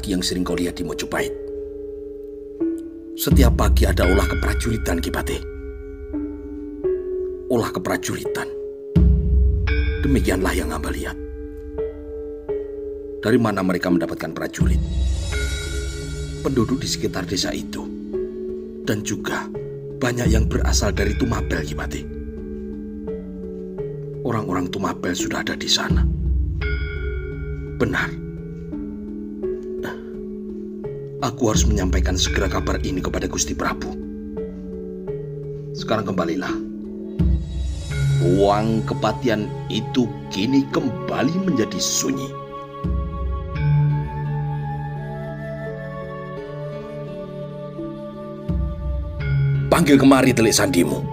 lagi yang sering kau lihat di Mojopahit? Setiap pagi ada olah keprajuritan, Ki Patih. Olah keprajuritan. Demikianlah yang hamba lihat. Dari mana mereka mendapatkan prajurit? Penduduk di sekitar desa itu. Dan juga banyak yang berasal dari Tumapel, Ki Patih. Orang-orang Tumapel sudah ada di sana. Benar. Aku harus menyampaikan segera kabar ini kepada Gusti Prabu. Sekarang kembalilah. Ruang kepatian itu kini kembali menjadi sunyi. Panggil kemari telik sandimu.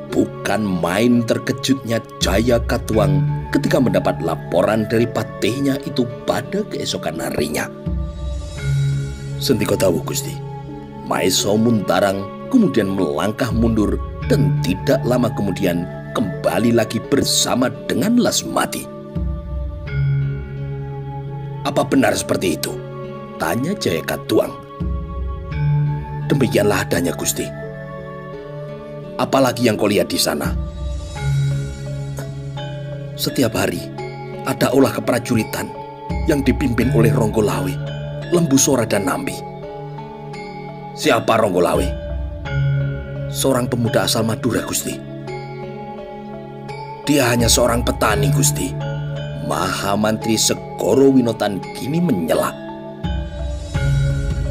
Bukan main terkejutnya Jaya Katuang ketika mendapat laporan dari patihnya itu pada keesokan harinya. Sentiko tahu, Gusti. Maeso Muntarang kemudian melangkah mundur dan tidak lama kemudian kembali lagi bersama dengan Lasmati. Apa benar seperti itu? Tanya Jaya Katuang. Demikianlah adanya, Gusti. Apalagi yang kau lihat di sana? Setiap hari ada olah keprajuritan yang dipimpin oleh Ronggolawe, Lembusora dan Nambi. Siapa Ronggolawe? Seorang pemuda asal Madura, Gusti. Dia hanya seorang petani, Gusti. Mahamantri Segoro Winotan kini menyela.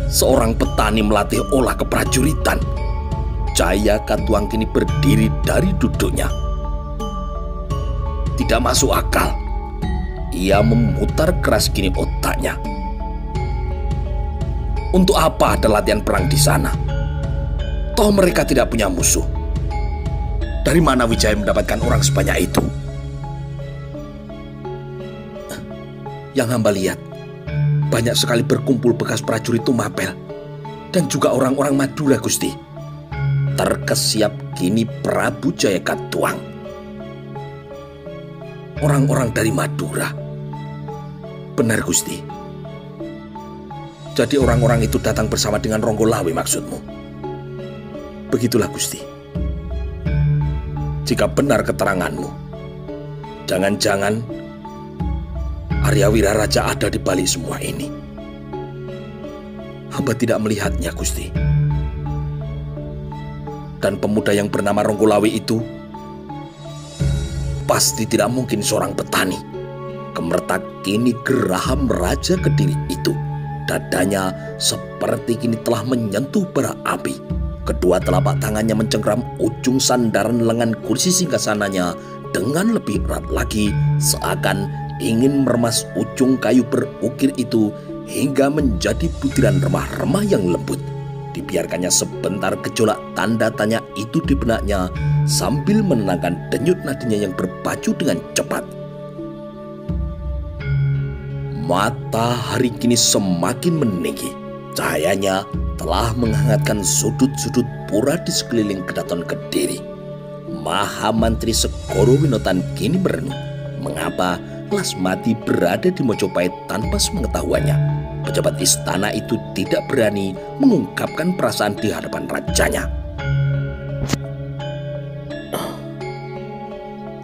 Seorang petani melatih olah keprajuritan. Jaya Katuang kini berdiri dari duduknya. Tidak masuk akal. Ia memutar keras kini otaknya. Untuk apa ada latihan perang di sana? Toh mereka tidak punya musuh. Dari mana Wijaya mendapatkan orang sebanyak itu? Yang hamba lihat, banyak sekali berkumpul bekas prajurit Tumapel dan juga orang-orang Madura, Gusti. Terkesiap kini Prabu Jaya Katuang. Orang-orang dari Madura. Benar, Gusti. Jadi orang-orang itu datang bersama dengan Ronggolawe maksudmu? Begitulah, Gusti. Jika benar keteranganmu, jangan-jangan Arya Wiraraja ada di balik semua ini. Hamba tidak melihatnya, Gusti. Dan pemuda yang bernama Ronggolawe itu pasti tidak mungkin seorang petani. Gemertak kini geraham Raja Kediri itu. Dadanya seperti kini telah menyentuh bara api. Kedua telapak tangannya mencengkram ujung sandaran lengan kursi singgasananya dengan lebih erat lagi, seakan ingin meremas ujung kayu berukir itu hingga menjadi butiran remah-remah yang lembut. Dibiarkannya sebentar gejolak tanda tanya itu di benaknya sambil menenangkan denyut nadinya yang berpacu dengan cepat. Matahari kini semakin meninggi. Cahayanya telah menghangatkan sudut-sudut pura di sekeliling Keraton Kediri. Mahamantri Segoro Winotan kini merenung mengapa Lasmati berada di Mojopahit tanpa sepengetahuannya. Pejabat istana itu tidak berani mengungkapkan perasaan di hadapan rajanya.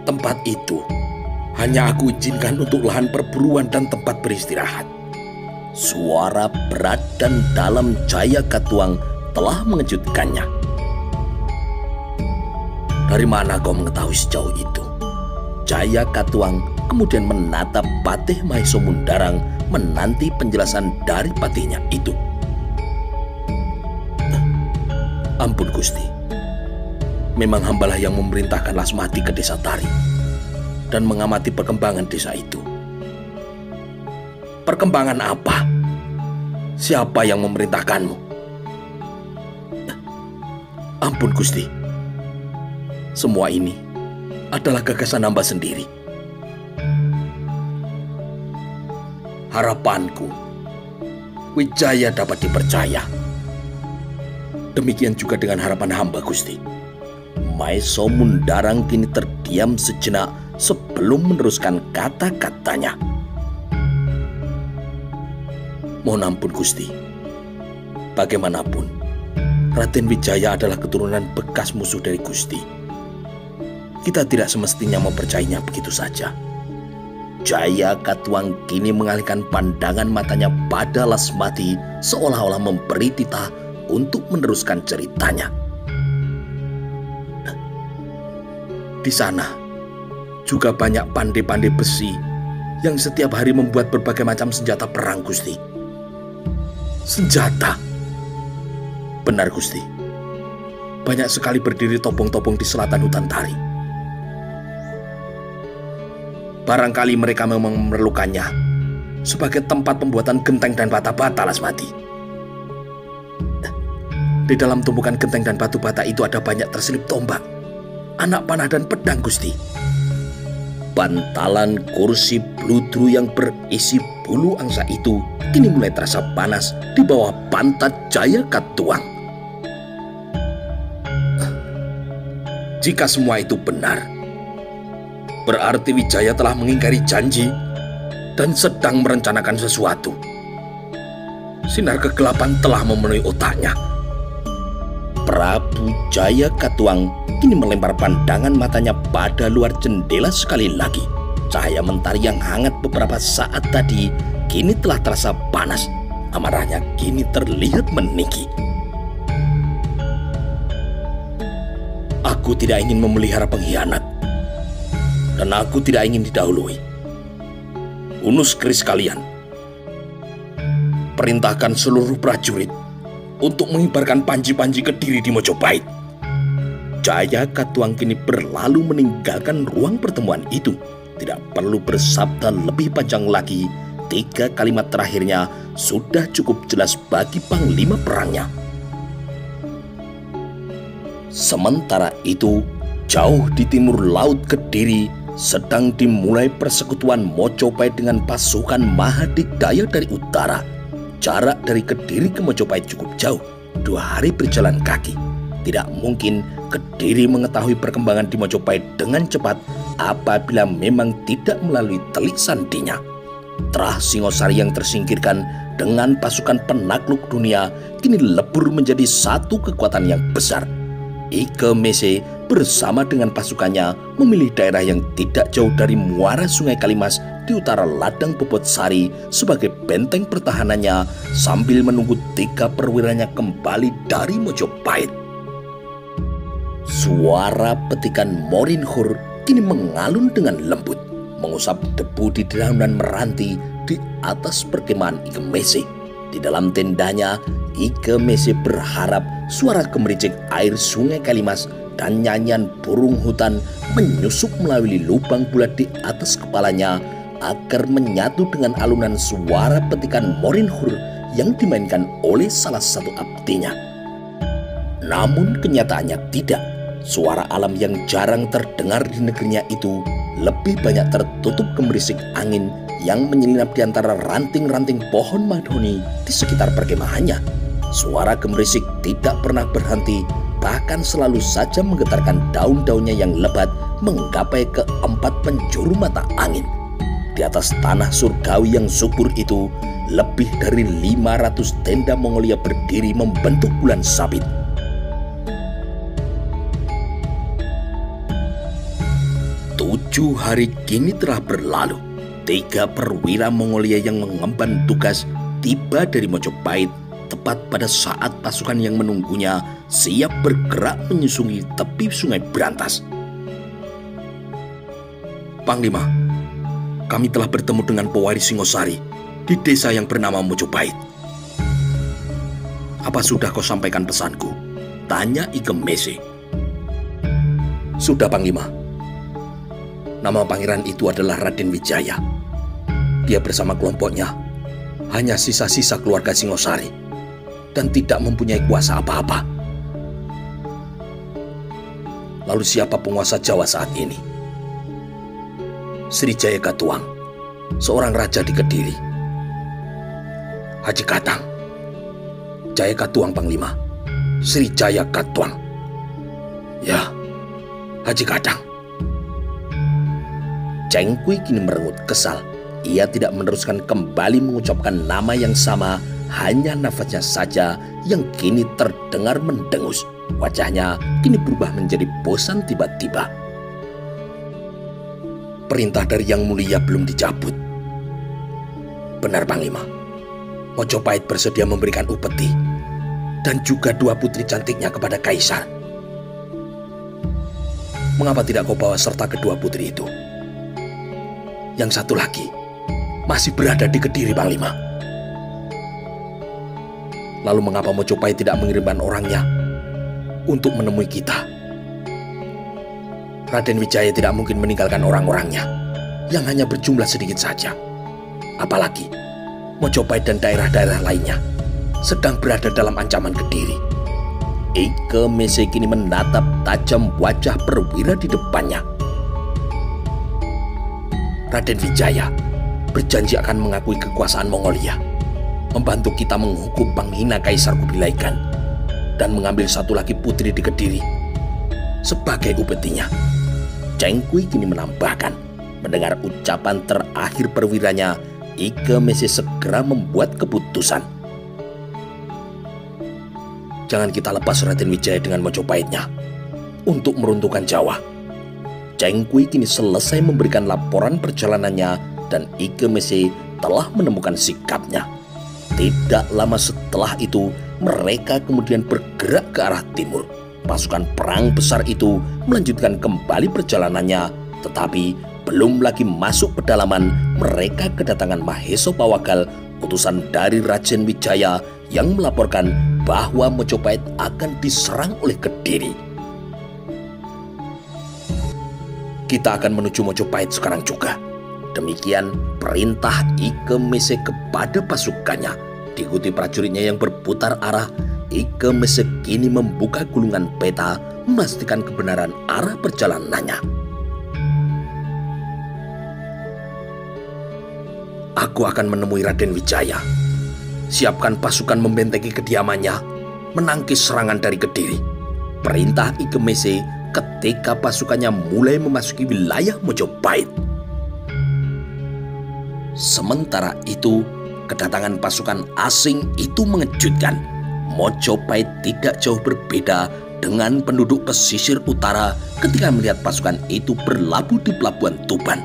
Tempat itu hanya aku izinkan untuk lahan perburuan dan tempat beristirahat. Suara berat dan dalam Jaya Katuang telah mengejutkannya. Dari mana kau mengetahui sejauh itu? Jaya Katuang kemudian menatap Patih Maeso Mundarang menanti penjelasan dari patihnya itu. Ampun, Gusti. Memang hambalah yang memerintahkan Lasmati ke desa Tari dan mengamati perkembangan desa itu. Perkembangan apa? Siapa yang memerintahkanmu? Ampun, Gusti. Semua ini adalah gagasan hamba sendiri. Harapanku, Wijaya dapat dipercaya. Demikian juga dengan harapan hamba, Gusti. Maeso Mundarang kini terdiam sejenak sebelum meneruskan kata-katanya. Mohon ampun Gusti. Bagaimanapun, Raden Wijaya adalah keturunan bekas musuh dari Gusti. Kita tidak semestinya mempercayainya begitu saja. Jaya Katuang kini mengalihkan pandangan matanya pada Lasmati, seolah-olah memberi titah untuk meneruskan ceritanya. Di sana juga banyak pandai-pandai besi yang setiap hari membuat berbagai macam senjata perang, Gusti. Senjata? Benar, Gusti. Banyak sekali berdiri topong-topong di selatan hutan tari. Barangkali mereka memang memerlukannya sebagai tempat pembuatan genteng dan bata-bata, Lasmati. Di dalam tumpukan genteng dan batu bata itu ada banyak terselip tombak, anak panah dan pedang, Gusti. Bantalan kursi bludru yang berisi bulu angsa itu kini mulai terasa panas di bawah pantat Jaya Katuang. Jika semua itu benar, berarti Wijaya telah mengingkari janji dan sedang merencanakan sesuatu. Sinar kegelapan telah memenuhi otaknya. Prabu Jaya Katuang kini melempar pandangan matanya pada luar jendela sekali lagi. Cahaya mentari yang hangat beberapa saat tadi kini telah terasa panas. Amarahnya kini terlihat meninggi. Aku tidak ingin memelihara pengkhianat, dan aku tidak ingin didahului. Unus keris kalian, perintahkan seluruh prajurit untuk mengibarkan panji-panji Kediri di Mojopahit. Jaya Katuang kini berlalu meninggalkan ruang pertemuan itu. Tidak perlu bersabda lebih panjang lagi. 3 kalimat terakhirnya sudah cukup jelas bagi panglima perangnya. Sementara itu, jauh di timur laut Kediri sedang dimulai persekutuan Mojopahit dengan pasukan Mahadikdaya dari utara. Jarak dari Kediri ke Mojopahit cukup jauh, 2 hari berjalan kaki. Tidak mungkin Kediri mengetahui perkembangan di Mojopahit dengan cepat apabila memang tidak melalui telik sandinya. Trah Singosari yang tersingkirkan dengan pasukan penakluk dunia kini lebur menjadi satu kekuatan yang besar. Ike Mese bersama dengan pasukannya memilih daerah yang tidak jauh dari muara Sungai Kalimas di utara ladang Bobotsari sebagai benteng pertahanannya sambil menunggu 3 perwiranya kembali dari Mojopahit. Suara petikan Moringhur kini mengalun dengan lembut, mengusap debu di dedaunan meranti di atas perkemahan Ike Mese. Di dalam tendanya, Ike Mese berharap suara gemericik air Sungai Kalimas dan nyanyian burung hutan menyusup melalui lubang bulat di atas kepalanya agar menyatu dengan alunan suara petikan Moringhur yang dimainkan oleh salah satu abdinya. Namun kenyataannya tidak. Suara alam yang jarang terdengar di negerinya itu lebih banyak tertutup gemerisik angin yang menyelinap di antara ranting-ranting pohon madoni di sekitar perkemahannya. Suara gemerisik tidak pernah berhenti, bahkan selalu saja menggetarkan daun-daunnya yang lebat menggapai ke 4 penjuru mata angin. Di atas tanah surgawi yang subur itu, lebih dari 500 tenda Mongolia berdiri membentuk bulan sabit. 7 hari kini telah berlalu. 3 perwira Mongolia yang mengemban tugas tiba dari Mojopahit tepat pada saat pasukan yang menunggunya siap bergerak menyusuri tepi Sungai Brantas. Panglima, kami telah bertemu dengan pewaris Singosari di desa yang bernama Mojopahit. Apa sudah kau sampaikan pesanku? Tanya Ike Mese. Sudah, Panglima. Nama pangeran itu adalah Raden Wijaya. Dia bersama kelompoknya hanya sisa-sisa keluarga Singosari dan tidak mempunyai kuasa apa-apa. Lalu siapa penguasa Jawa saat ini? Sri Jaya Katuang, seorang raja di Kediri. Haji Katang. Jaya Katuang, Panglima. Sri Jaya Katuang. Ya, Haji Katang. Cengkui kini merengut kesal. ia tidak meneruskan kembali mengucapkan nama yang sama, hanya nafasnya saja yang kini terdengar mendengus. Wajahnya kini berubah menjadi bosan tiba-tiba. Perintah dari Yang Mulia belum dicabut. Benar Panglima, Mojopahit bersedia memberikan upeti dan juga 2 putri cantiknya kepada Kaisar. Mengapa tidak kau bawa serta kedua putri itu? Yang satu lagi masih berada di Kediri, Panglima. Lalu mengapa Mojopahit tidak mengirimkan orangnya untuk menemui kita? Raden Wijaya tidak mungkin meninggalkan orang-orangnya yang hanya berjumlah sedikit saja. Apalagi Mojopahit dan daerah-daerah lainnya sedang berada dalam ancaman Kediri. Ike Mese kini menatap tajam wajah perwira di depannya. Raden Wijaya berjanji akan mengakui kekuasaan Mongolia, membantu kita menghukum penghina Kaisar Kubilai Khan, dan mengambil satu lagi putri di Kediri sebagai upetinya. Cheng Kui kini menambahkan. Mendengar ucapan terakhir perwiranya, Ike Mese segera membuat keputusan. Jangan kita lepas Raden Wijaya dengan Mojopahitnya untuk meruntuhkan Jawa. Cheng Kui kini selesai memberikan laporan perjalanannya dan Ike Mese telah menemukan sikapnya. Tidak lama setelah itu, mereka kemudian bergerak ke arah timur. Pasukan perang besar itu melanjutkan kembali perjalanannya, tetapi belum lagi masuk pedalaman, mereka kedatangan Maheso Pawagal, utusan dari Raden Wijaya yang melaporkan bahwa Mojopahit akan diserang oleh Kediri. Kita akan menuju Mojopahit sekarang juga. Demikian perintah Ike Mese kepada pasukannya. Diikuti prajuritnya yang berputar arah, Ike Mese kini membuka gulungan peta, memastikan kebenaran arah perjalanannya. Aku akan menemui Raden Wijaya. Siapkan pasukan membentengi kediamannya, menangkis serangan dari Kediri. Perintah Ike Mese ketika pasukannya mulai memasuki wilayah Mojopahit. Sementara itu, kedatangan pasukan asing itu mengejutkan. Mojopahit tidak jauh berbeda dengan penduduk pesisir utara ketika melihat pasukan itu berlabuh di pelabuhan Tuban.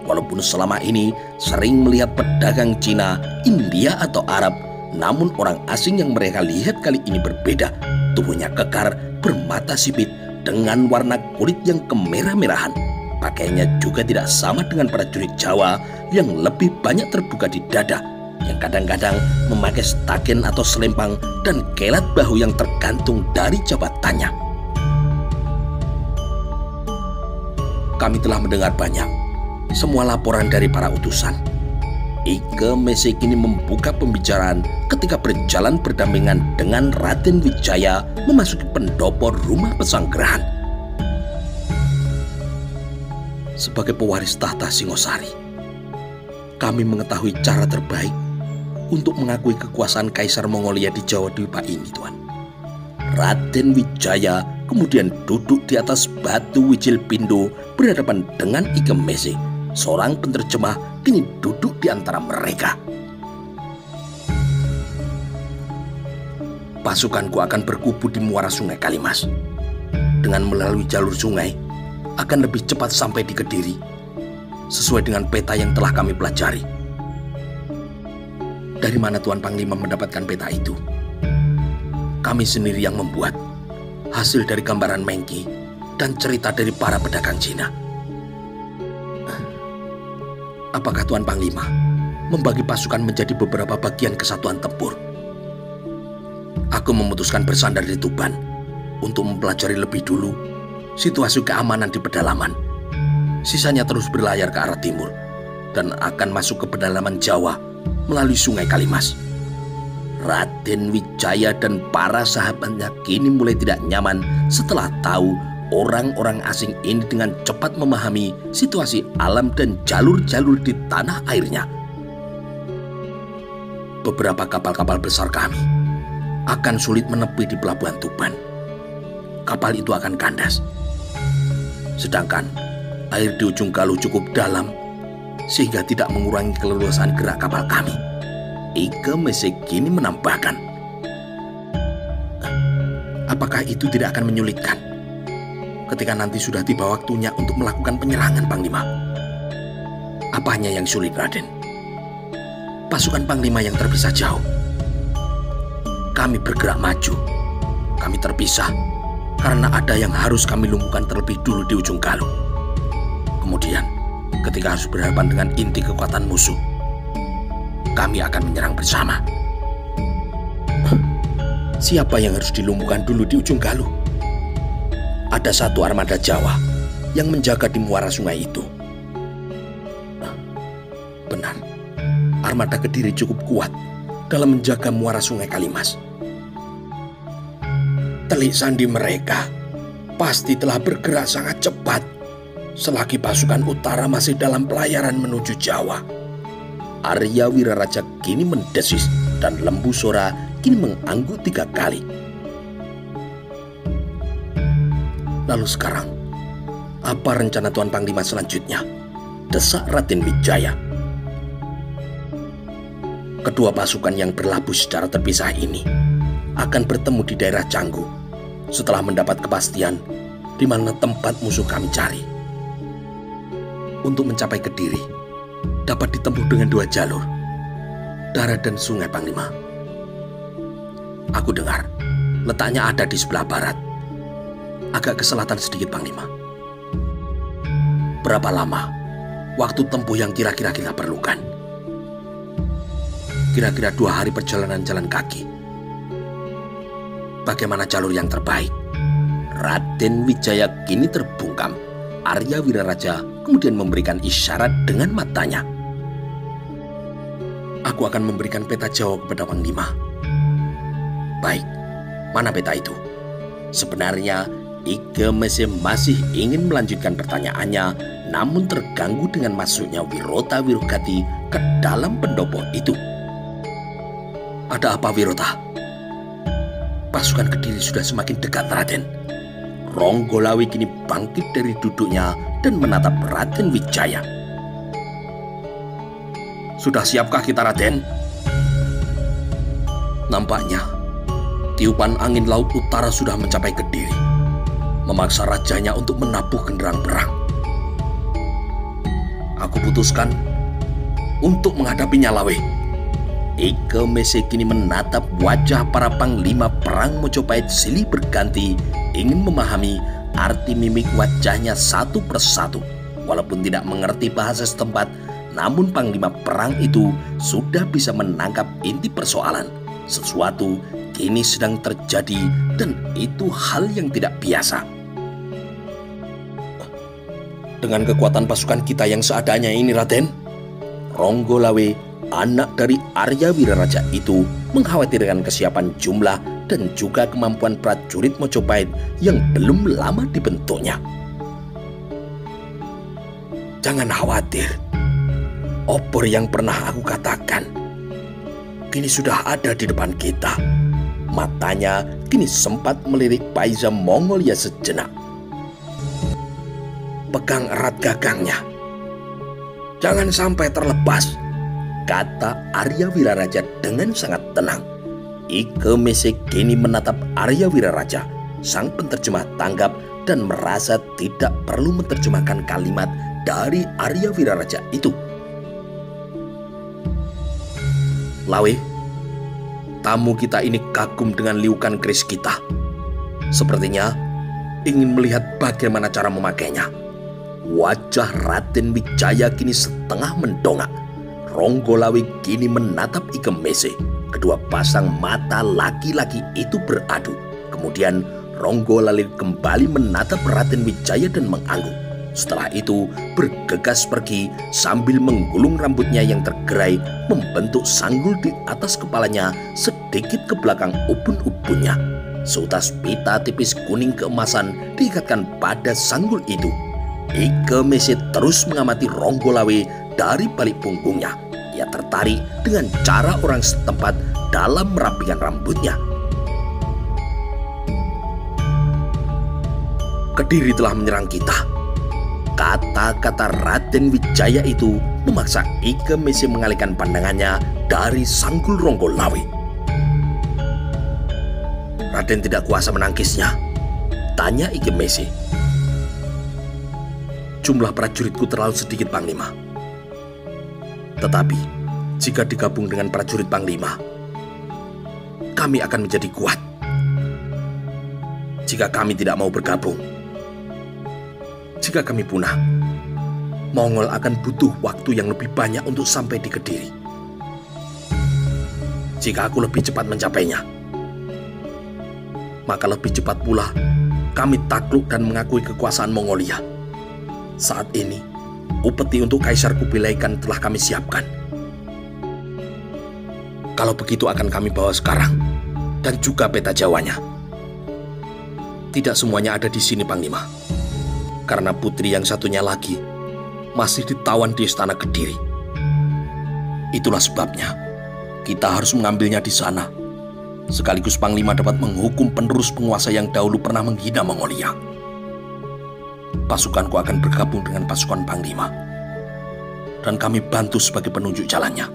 Walaupun selama ini sering melihat pedagang Cina, India atau Arab, namun orang asing yang mereka lihat kali ini berbeda. Tubuhnya kekar, bermata sipit, dengan warna kulit yang kemerah-merahan. Pakaiannya juga tidak sama dengan prajurit Jawa yang lebih banyak terbuka di dada, yang kadang-kadang memakai staken atau selempang dan kelat bahu yang tergantung dari jabatannya. Kami telah mendengar banyak semua laporan dari para utusan. Ike Mese kini membuka pembicaraan ketika berjalan berdampingan dengan Raden Wijaya memasuki pendopo rumah pesanggerahan. Sebagai pewaris tahta Singosari, kami mengetahui cara terbaik untuk mengakui kekuasaan Kaisar Mongolia di Jawa Dwipa ini, Tuan. Raden Wijaya kemudian duduk di atas batu Wijil Pindo berhadapan dengan Ike Mese. Seorang penerjemah kini duduk di antara mereka. Pasukanku akan berkubu di muara Sungai Kalimas. Dengan melalui jalur sungai, akan lebih cepat sampai di Kediri, sesuai dengan peta yang telah kami pelajari. Dari mana Tuan Panglima mendapatkan peta itu? Kami sendiri yang membuat, hasil dari gambaran Mengki dan cerita dari para pedagang Cina. Apakah Tuan Panglima membagi pasukan menjadi beberapa bagian kesatuan tempur? Aku memutuskan bersandar di Tuban untuk mempelajari lebih dulu situasi keamanan di pedalaman. Sisanya terus berlayar ke arah timur dan akan masuk ke pedalaman Jawa melalui Sungai Kalimas. Raden Wijaya dan para sahabatnya kini mulai tidak nyaman setelah tahu orang-orang asing ini dengan cepat memahami situasi alam dan jalur-jalur di tanah airnya. Beberapa kapal-kapal besar kami akan sulit menepi di pelabuhan Tuban. Kapal itu akan kandas. Sedangkan air di ujung Galuh cukup dalam sehingga tidak mengurangi keleluasaan gerak kapal kami. Ike Mese kini menambahkan, apakah itu tidak akan menyulitkan ketika nanti sudah tiba waktunya untuk melakukan penyerangan, Panglima? Apanya yang sulit, Raden? Pasukan Panglima yang terpisah jauh. Kami bergerak maju. Kami terpisah karena ada yang harus kami lumpuhkan terlebih dulu di ujung Galuh. Kemudian, ketika harus berhadapan dengan inti kekuatan musuh, kami akan menyerang bersama. Siapa yang harus dilumpuhkan dulu di ujung Galuh? Ada satu armada Jawa yang menjaga di muara sungai itu. Benar, armada Kediri cukup kuat dalam menjaga muara sungai Kalimas. Telik sandi mereka pasti telah bergerak sangat cepat selagi pasukan utara masih dalam pelayaran menuju Jawa. Arya Wiraraja kini mendesis dan Lembu Sora kini mengangguk 3 kali. Lalu sekarang, apa rencana Tuan Panglima selanjutnya? Desak Raden Wijaya. Kedua pasukan yang berlabuh secara terpisah ini akan bertemu di daerah Canggu setelah mendapat kepastian di mana tempat musuh kami cari. Untuk mencapai Kediri dapat ditempuh dengan 2 jalur, darat dan sungai, Panglima. Aku dengar letaknya ada di sebelah barat, agak ke selatan sedikit, Panglima. Berapa lama waktu tempuh yang kira-kira kita perlukan? Kira-kira 2 hari perjalanan jalan kaki. Bagaimana jalur yang terbaik? Raden Wijaya kini terbungkam. Arya Wiraraja kemudian memberikan isyarat dengan matanya. Aku akan memberikan peta Jawa kepada Panglima. Baik, mana peta itu? Sebenarnya Ike Mese masih ingin melanjutkan pertanyaannya, namun terganggu dengan masuknya Wirota Wirogati ke dalam pendopo itu. Ada apa, Wirota? Pasukan Kediri sudah semakin dekat, Raden. Ronggolawe kini bangkit dari duduknya dan menatap Raden Wijaya. Sudah siapkah kita, Raden? Nampaknya tiupan angin laut utara sudah mencapai Kediri, memaksa rajanya untuk menabuh genderang perang. Aku putuskan untuk menghadapinya, Lawe. Ike Mese kini menatap wajah para panglima perang Mojopahit silih berganti, ingin memahami arti mimik wajahnya satu persatu. Walaupun tidak mengerti bahasa setempat, namun panglima perang itu sudah bisa menangkap inti persoalan. Sesuatu kini sedang terjadi dan itu hal yang tidak biasa. Dengan kekuatan pasukan kita yang seadanya ini, Raden, Ronggolawe, anak dari Arya Wiraraja itu, mengkhawatirkan kesiapan jumlah dan juga kemampuan prajurit Mojopahit yang belum lama dibentuknya. Jangan khawatir. Obor yang pernah aku katakan kini sudah ada di depan kita. Matanya kini sempat melirik Paiza Mongolia sejenak. Pegang erat gagangnya. Jangan sampai terlepas, kata Arya Wiraraja dengan sangat tenang. Ike Mese kini menatap Arya Wiraraja. Sang penterjemah tanggap dan merasa tidak perlu menerjemahkan kalimat dari Arya Wiraraja itu. Lawe, tamu kita ini kagum dengan liukan keris kita. Sepertinya ingin melihat bagaimana cara memakainya. Wajah Raden Wijaya kini setengah mendongak. Ronggolawe kini menatap Ike Mese. Kedua pasang mata laki-laki itu beradu. Kemudian Ronggolawe kembali menatap Raden Wijaya dan mengangguk. Setelah itu bergegas pergi sambil menggulung rambutnya yang tergerai, membentuk sanggul di atas kepalanya sedikit ke belakang ubun-ubunnya. Seutas pita tipis kuning keemasan diikatkan pada sanggul itu. Ike Mese terus mengamati Ronggolawe dari balik punggungnya. Ia tertarik dengan cara orang setempat dalam merapikan rambutnya. Kediri telah menyerang kita. Kata-kata Raden Wijaya itu memaksa Ike Mese mengalihkan pandangannya dari Sanggul Ronggolawe. "Raden tidak kuasa menangkisnya?" tanya Ike Mese. "Jumlah prajuritku terlalu sedikit, Panglima. Tetapi jika digabung dengan prajurit Panglima, kami akan menjadi kuat. Jika kami tidak mau bergabung, jika kami punah, Mongol akan butuh waktu yang lebih banyak untuk sampai di Kediri. Jika aku lebih cepat mencapainya, maka lebih cepat pula kami takluk dan mengakui kekuasaan Mongolia. Saat ini, upeti untuk Kaisar Kubilai Khan telah kami siapkan. Kalau begitu akan kami bawa sekarang, dan juga peta Jawanya. Tidak semuanya ada di sini, Panglima, karena putri yang satunya lagi masih ditawan di Istana Kediri. Itulah sebabnya kita harus mengambilnya di sana. Sekaligus Panglima dapat menghukum penerus penguasa yang dahulu pernah menghina Mongolia. Pasukanku akan bergabung dengan pasukan Panglima, dan kami bantu sebagai penunjuk jalannya."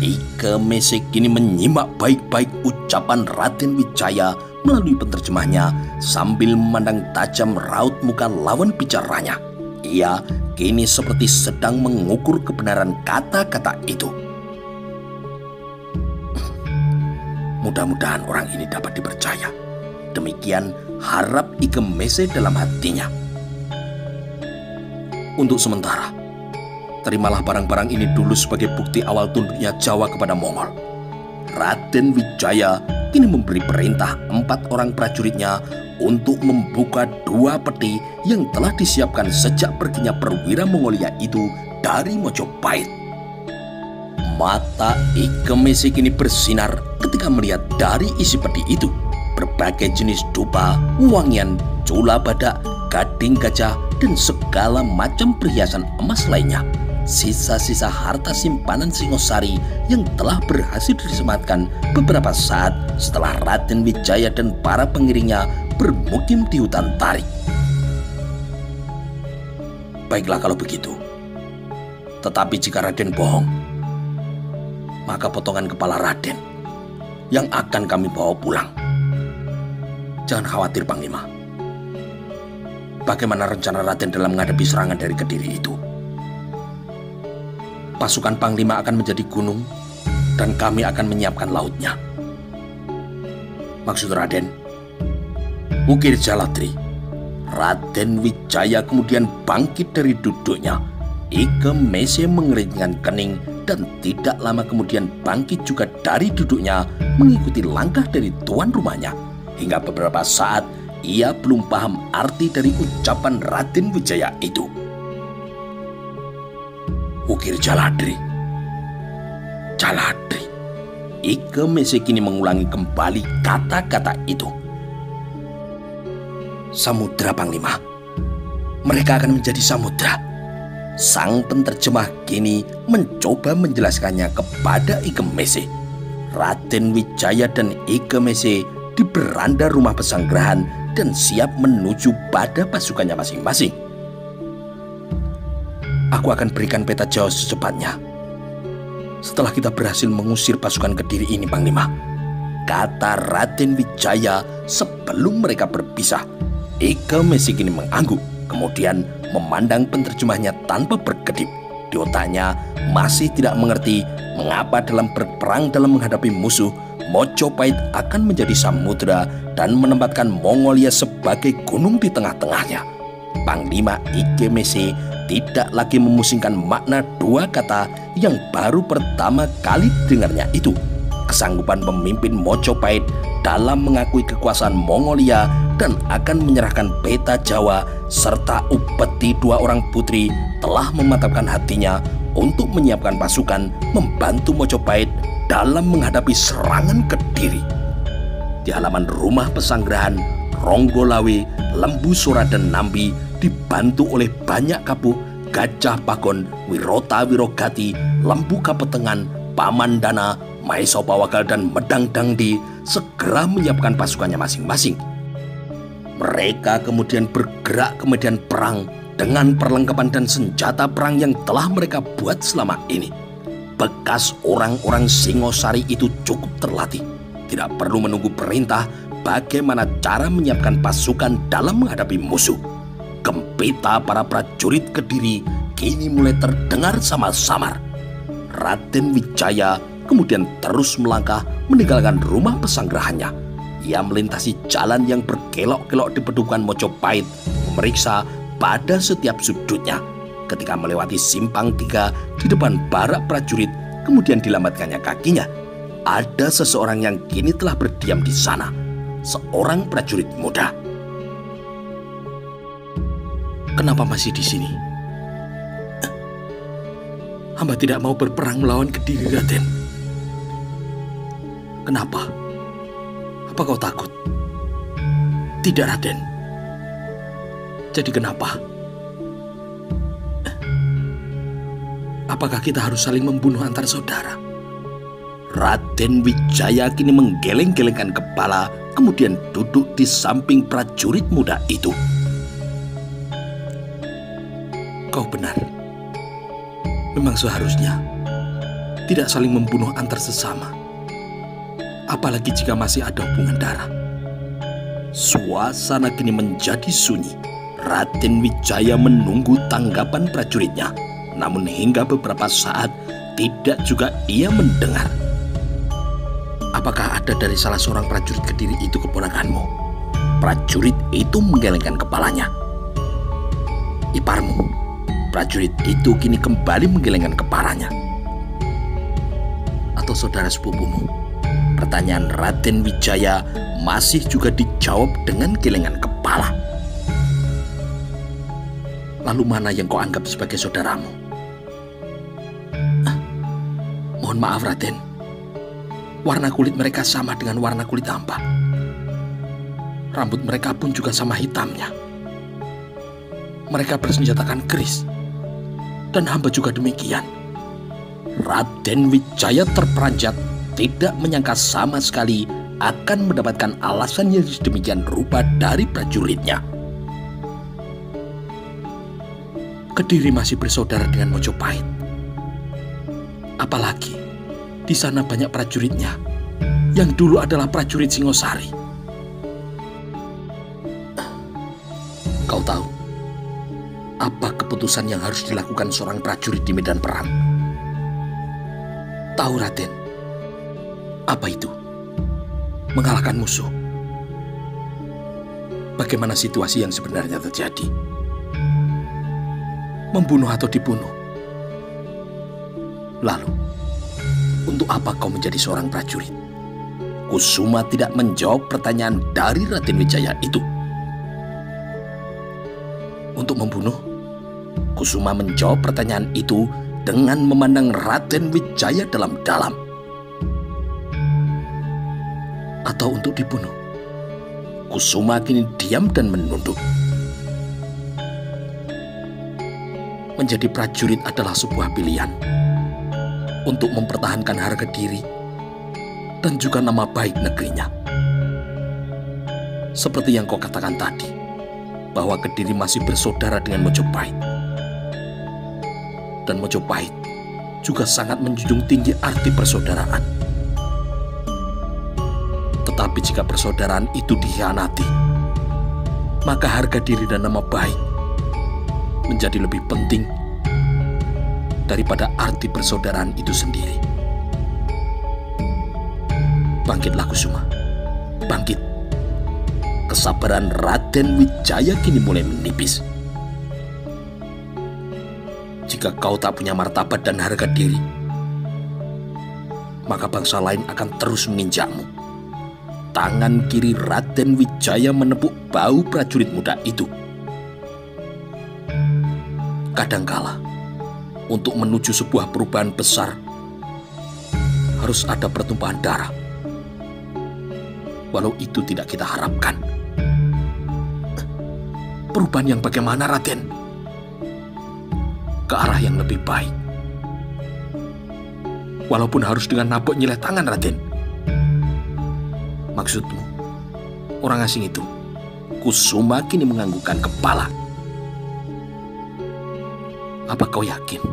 Ike Mese kini menyimak baik-baik ucapan Raden Wijaya melalui penerjemahnya sambil memandang tajam raut muka lawan bicaranya. Ia kini seperti sedang mengukur kebenaran kata-kata itu. Mudah-mudahan orang ini dapat dipercaya. Demikian harap Ike Mese dalam hatinya. Untuk sementara, terimalah barang-barang ini dulu sebagai bukti awal tunduknya Jawa kepada Mongol. Raden Wijaya kini memberi perintah 4 orang prajuritnya untuk membuka 2 peti yang telah disiapkan sejak perginya perwira Mongolia itu dari Mojopahit. Mata Ike Mese kini bersinar ketika melihat dari isi peti itu berbagai jenis dupa, wangian, cula badak, gading gajah, dan segala macam perhiasan emas lainnya. Sisa-sisa harta simpanan Singosari yang telah berhasil disematkan beberapa saat setelah Raden Wijaya dan para pengiringnya bermukim di hutan Tarik. Baiklah kalau begitu. Tetapi jika Raden bohong, maka potongan kepala Raden yang akan kami bawa pulang. Jangan khawatir, Panglima. Bagaimana rencana Raden dalam menghadapi serangan dari Kediri itu? Pasukan Panglima akan menjadi gunung, dan kami akan menyiapkan lautnya. Maksud Raden, ukir Jaladri. Raden Wijaya kemudian bangkit dari duduknya. Ike Mese mengeringkan kening dan tidak lama kemudian bangkit juga dari duduknya mengikuti langkah dari tuan rumahnya. Hingga beberapa saat ia belum paham arti dari ucapan Raden Wijaya itu. Ukir Jaladri. Jaladri. Ike Mese kini mengulangi kembali kata-kata itu. Samudra, Panglima. Mereka akan menjadi samudra. Sang penterjemah kini mencoba menjelaskannya kepada Ike Mese. Raden Wijaya dan Ike Mese di beranda rumah pesanggrahan dan siap menuju pada pasukannya masing-masing. Aku akan berikan peta Jawa secepatnya setelah kita berhasil mengusir pasukan Kediri ini, Panglima, kata Raden Wijaya sebelum mereka berpisah. Ike Mese kini mengangguk, kemudian memandang penterjemahnya tanpa berkedip. Di otaknya masih tidak mengerti mengapa dalam berperang dalam menghadapi musuh, Mojopahit akan menjadi samudra dan menempatkan Mongolia sebagai gunung di tengah-tengahnya. Panglima Ike Mese tidak lagi memusingkan makna 2 kata yang baru pertama kali dengarnya itu. Kesanggupan pemimpin Mojopahit dalam mengakui kekuasaan Mongolia dan akan menyerahkan peta Jawa serta upeti 2 orang putri telah memantapkan hatinya untuk menyiapkan pasukan membantu Mojopahit dalam menghadapi serangan Kediri. Di halaman rumah pesanggrahan, Ronggolawe, Lembu Sora dan Nambi dibantu oleh banyak kapuh, Gajah Pagon, Wirota Wirogati, Lembu Kapetengan, Pamandana, Maeso Pawakal dan Medang Dangdi segera menyiapkan pasukannya masing-masing. Mereka kemudian bergerak ke medan perang dengan perlengkapan dan senjata perang yang telah mereka buat selama ini. Bekas orang-orang Singosari itu cukup terlatih. Tidak perlu menunggu perintah bagaimana cara menyiapkan pasukan dalam menghadapi musuh. Gempita para prajurit Kediri kini mulai terdengar samar-samar. Raden Wijaya kemudian terus melangkah meninggalkan rumah pesanggerahannya. Ia melintasi jalan yang berkelok-kelok di Pedukuhan Mojopahit, memeriksa pada setiap sudutnya. Ketika melewati simpang 3 di depan barak prajurit, kemudian dilambatkannya kakinya. Ada seseorang yang kini telah berdiam di sana, seorang prajurit muda. Kenapa masih di sini? Hamba tidak mau berperang melawan Kediri, Raden. Kenapa? Apa kau takut? Tidak, Raden. Jadi kenapa? Apakah kita harus saling membunuh antar saudara? Raden Wijaya kini menggeleng-gelengkan kepala, kemudian duduk di samping prajurit muda itu. Kau benar. Memang seharusnya tidak saling membunuh antar sesama. Apalagi jika masih ada hubungan darah. Suasana kini menjadi sunyi. Raden Wijaya menunggu tanggapan prajuritnya. Namun hingga beberapa saat tidak juga ia mendengar. Apakah ada dari salah seorang prajurit Kediri itu keponakanmu? Prajurit itu menggelengkan kepalanya. Iparmu. Prajurit itu kini kembali menggelengkan kepalanya. Atau saudara sepupumu? Pertanyaan Raden Wijaya masih juga dijawab dengan gelengan kepala. Lalu mana yang kau anggap sebagai saudaramu? Mohon maaf, Raden. Warna kulit mereka sama dengan warna kulit hamba. Rambut mereka pun juga sama hitamnya. Mereka bersenjatakan keris. Dan hamba juga demikian. Raden Wijaya terperanjat, tidak menyangka sama sekali akan mendapatkan alasan yang sedemikian rupa dari prajuritnya. Kediri masih bersaudara dengan Mojopahit. Apalagi di sana banyak prajuritnya yang dulu adalah prajurit Singosari. Kau tahu apa keputusan yang harus dilakukan seorang prajurit di medan perang? Tahu, Raden? Apa itu? Mengalahkan musuh. Bagaimana situasi yang sebenarnya terjadi? Membunuh atau dibunuh? Lalu, untuk apa kau menjadi seorang prajurit? Kusuma tidak menjawab pertanyaan dari Raden Wijaya itu. Untuk membunuh? Kusuma menjawab pertanyaan itu dengan memandang Raden Wijaya dalam-dalam. Atau untuk dibunuh? Kusuma kini diam dan menunduk. Menjadi prajurit adalah sebuah pilihan untuk mempertahankan harga diri dan juga nama baik negerinya. Seperti yang kau katakan tadi, bahwa Kediri masih bersaudara dengan Mojopahit. Dan Mojopahit juga sangat menjunjung tinggi arti persaudaraan. Tetapi jika persaudaraan itu dikhianati, maka harga diri dan nama baik menjadi lebih penting daripada arti persaudaraan itu sendiri. Bangkitlah Kusuma, bangkit. Kesabaran Raden Wijaya kini mulai menipis. Jika kau tak punya martabat dan harga diri, maka bangsa lain akan terus menginjakmu. Tangan kiri Raden Wijaya menepuk bahu prajurit muda itu. Kadangkala, untuk menuju sebuah perubahan besar, harus ada pertumpahan darah. Walau itu tidak kita harapkan. Perubahan yang bagaimana, Raden? Ke arah yang lebih baik. Walaupun harus dengan nabok nyileh tangan, Raden. Maksudmu, orang asing itu? Kusuma kini menganggukkan kepala. Apa kau yakin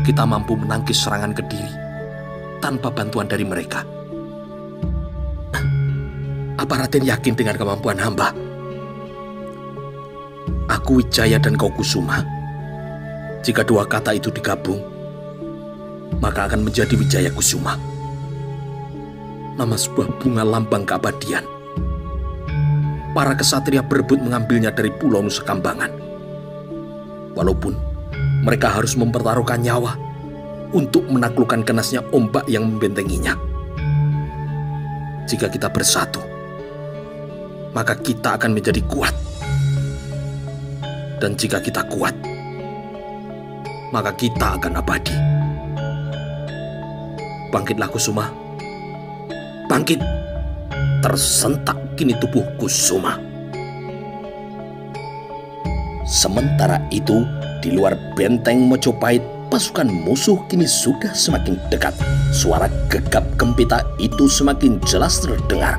kita mampu menangkis serangan Kediri tanpa bantuan dari mereka? Apa Raden yakin dengan kemampuan hamba? Aku Wijaya dan kau Kusuma. Jika dua kata itu digabung, maka akan menjadi Wijaya Kusuma. Nama sebuah bunga lambang keabadian. Para kesatria berebut mengambilnya dari Pulau Nusa Kambangan. Walaupun mereka harus mempertaruhkan nyawa untuk menaklukkan ganasnya ombak yang membentenginya. Jika kita bersatu, maka kita akan menjadi kuat. Dan jika kita kuat, maka kita akan abadi. Bangkitlah Kusuma. Bangkit. Tersentak kini tubuh Kusuma. Sementara itu, di luar benteng Mojopahit, pasukan musuh kini sudah semakin dekat. Suara gegap gempita itu semakin jelas terdengar.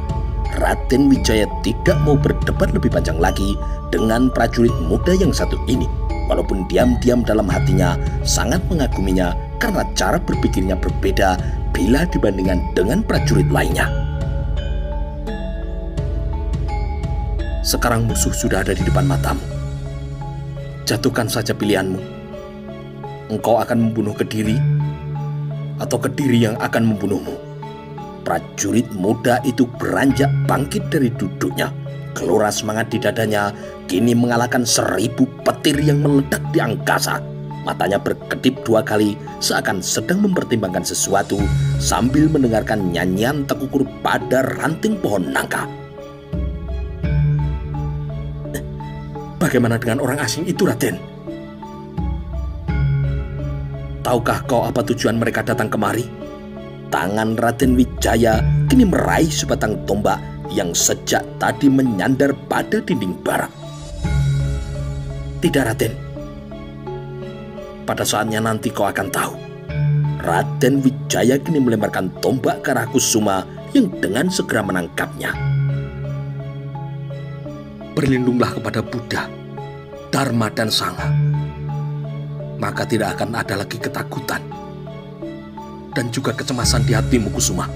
Raden Wijaya tidak mau berdebat lebih panjang lagi dengan prajurit muda yang satu ini. Walaupun diam-diam dalam hatinya sangat mengaguminya karena cara berpikirnya berbeda bila dibandingkan dengan prajurit lainnya. Sekarang musuh sudah ada di depan matamu. Jatuhkan saja pilihanmu. Engkau akan membunuh Kediri atau Kediri yang akan membunuhmu. Prajurit muda itu beranjak bangkit dari duduknya. Gelora semangat di dadanya kini mengalahkan 1000 petir yang meledak di angkasa. Matanya berkedip 2 kali seakan sedang mempertimbangkan sesuatu sambil mendengarkan nyanyian tekukur pada ranting pohon nangka. Bagaimana dengan orang asing itu, Raden? Tahukah kau apa tujuan mereka datang kemari? Tangan Raden Wijaya kini meraih sebatang tombak yang sejak tadi menyandar pada dinding barak. Tidak, Raden. Pada saatnya nanti kau akan tahu. Raden Wijaya kini melemparkan tombak ke arah Kusuma yang dengan segera menangkapnya. Berlindunglah kepada Buddha, Dharma dan Sangha. Maka tidak akan ada lagi ketakutan dan juga kecemasan di hatimu, Kusuma.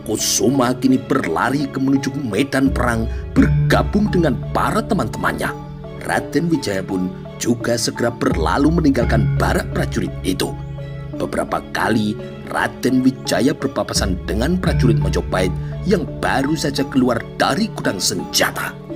Kusuma kini berlari ke menuju medan perang bergabung dengan para teman-temannya. Raden Wijaya pun juga segera berlalu meninggalkan barak prajurit itu. Beberapa kali Raden Wijaya berpapasan dengan prajurit Majapahit yang baru saja keluar dari gudang senjata.